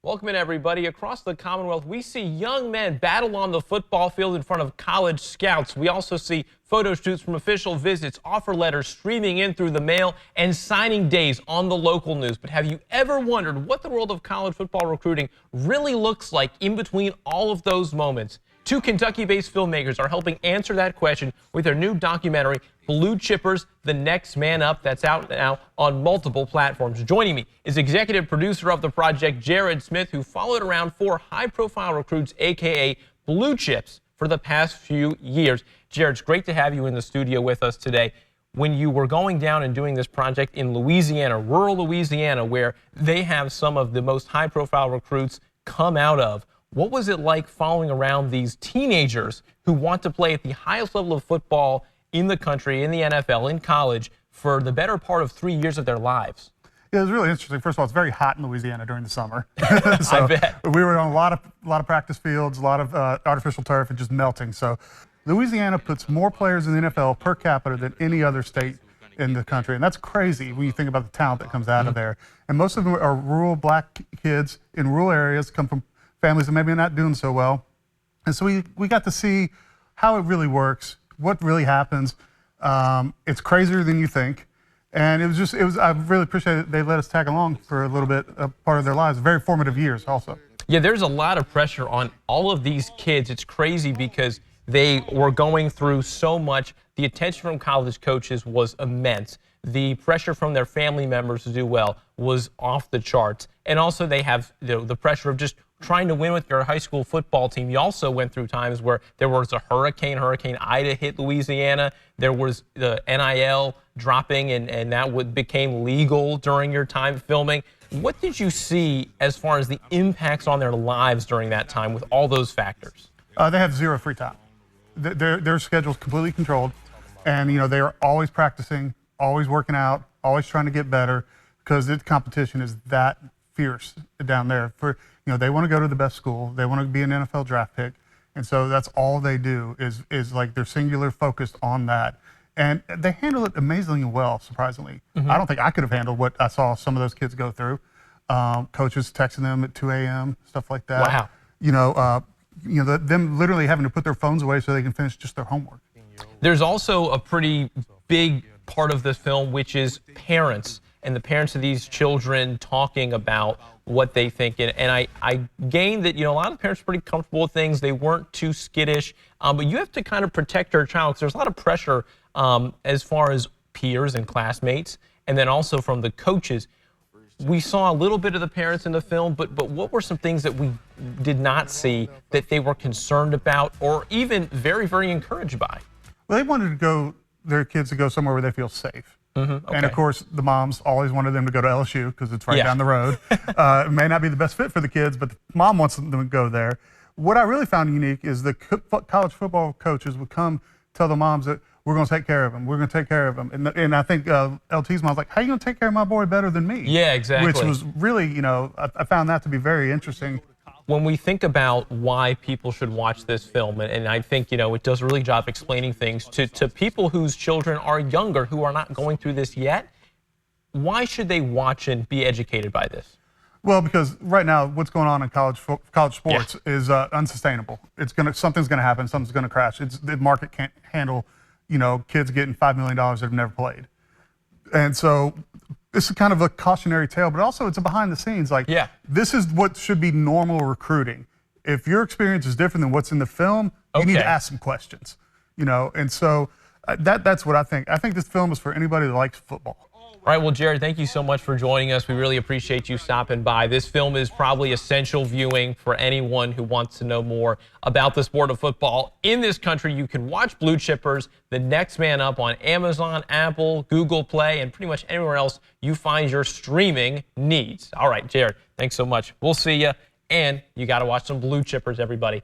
Welcome in, everybody. Across the Commonwealth, we see young men battle on the football field in front of college scouts. We also see photo shoots from official visits, offer letters streaming in through the mail, and signing days on the local news. But have you ever wondered what the world of college football recruiting really looks like in between all of those moments? Two Kentucky-based filmmakers are helping answer that question with their new documentary, Blue Chippers, The Next Man Up, that's out now on multiple platforms. Joining me is executive producer of the project, Jared Smith, who followed around four high-profile recruits, a.k.a. Blue Chips, for the past few years. Jared, it's great to have you in the studio with us today. When you were going down and doing this project in Louisiana, rural Louisiana, where they have some of the most high-profile recruits come out of, what was it like following around these teenagers who want to play at the highest level of football in the country, in the NFL, in college, for the better part of 3 years of their lives? Yeah, it was really interesting. First of all, it's very hot in Louisiana during the summer. I bet. We were on a lot of practice fields, a lot of artificial turf, and just melting. So Louisiana puts more players in the NFL per capita than any other state in the country. And that's crazy when you think about the talent that comes out of there. And most of them are rural black kids in rural areas, come from families that maybe are not doing so well. And so we got to see how it really works, what really happens. It's crazier than you think. And I really appreciate it. They let us tag along for a little bit, a part of their lives. Very formative years also. Yeah, there's a lot of pressure on all of these kids. It's crazy because they were going through so much. The attention from college coaches was immense. The pressure from their family members to do well was off the charts. And also they have the pressure of just trying to win with your high school football team. You also went through times where there was a Hurricane Ida hit Louisiana. There was the NIL dropping, and that became legal during your time filming. What did you see as far as the impacts on their lives during that time with all those factors? They have zero free time. Their schedule's completely controlled, and they are always practicing, always working out, always trying to get better, because the competition is that fierce down there. They want to go to the best school, they want to be an NFL draft pick, and so that's all they do is like they're singular focused on that. And they handle it amazingly well, surprisingly. I don't think I could have handled what I saw some of those kids go through. Coaches texting them at 2 a.m., stuff like that. Wow. Them literally having to put their phones away so they can finish just their homework. There's also a pretty big part of this film, which is parents and the parents of these children talking about what they think. And I gained that, a lot of parents are pretty comfortable with things. They weren't too skittish. But you have to kind of protect your child because there's a lot of pressure as far as peers and classmates, and then also from the coaches. We saw a little bit of the parents in the film, but what were some things that we did not see that they were concerned about or even very, very encouraged by? Well, they wanted their kids to go somewhere where they feel safe. Okay. And of course, the moms always wanted them to go to LSU because it's right down the road. It may not be the best fit for the kids, but the mom wants them to go there. What I really found unique is the college football coaches would come tell the moms that we're going to take care of him. We're going to take care of him. And I think LT's mom's like, how are you going to take care of my boy better than me? Yeah, exactly. Which was really, I found that to be very interesting. When we think about why people should watch this film, and I think, it does a really good job explaining things to people whose children are younger, who are not going through this yet, why should they watch and be educated by this? Well, because right now, what's going on in college sports is unsustainable. Something's going to happen. Something's going to crash. The market can't handle, kids getting $5 million that have never played. And so this is kind of a cautionary tale, but also it's a behind the scenes. This is what should be normal recruiting. If your experience is different than what's in the film, you need to ask some questions, And so that's what I think. I think this film is for anybody that likes football. All right, well, Jared, thank you so much for joining us. We really appreciate you stopping by. This film is probably essential viewing for anyone who wants to know more about the sport of football in this country. You can watch Blue Chippers, The Next Man Up, on Amazon, Apple, Google Play, and pretty much anywhere else you find your streaming needs. All right, Jared, thanks so much. We'll see you, and you got to watch some Blue Chippers, everybody.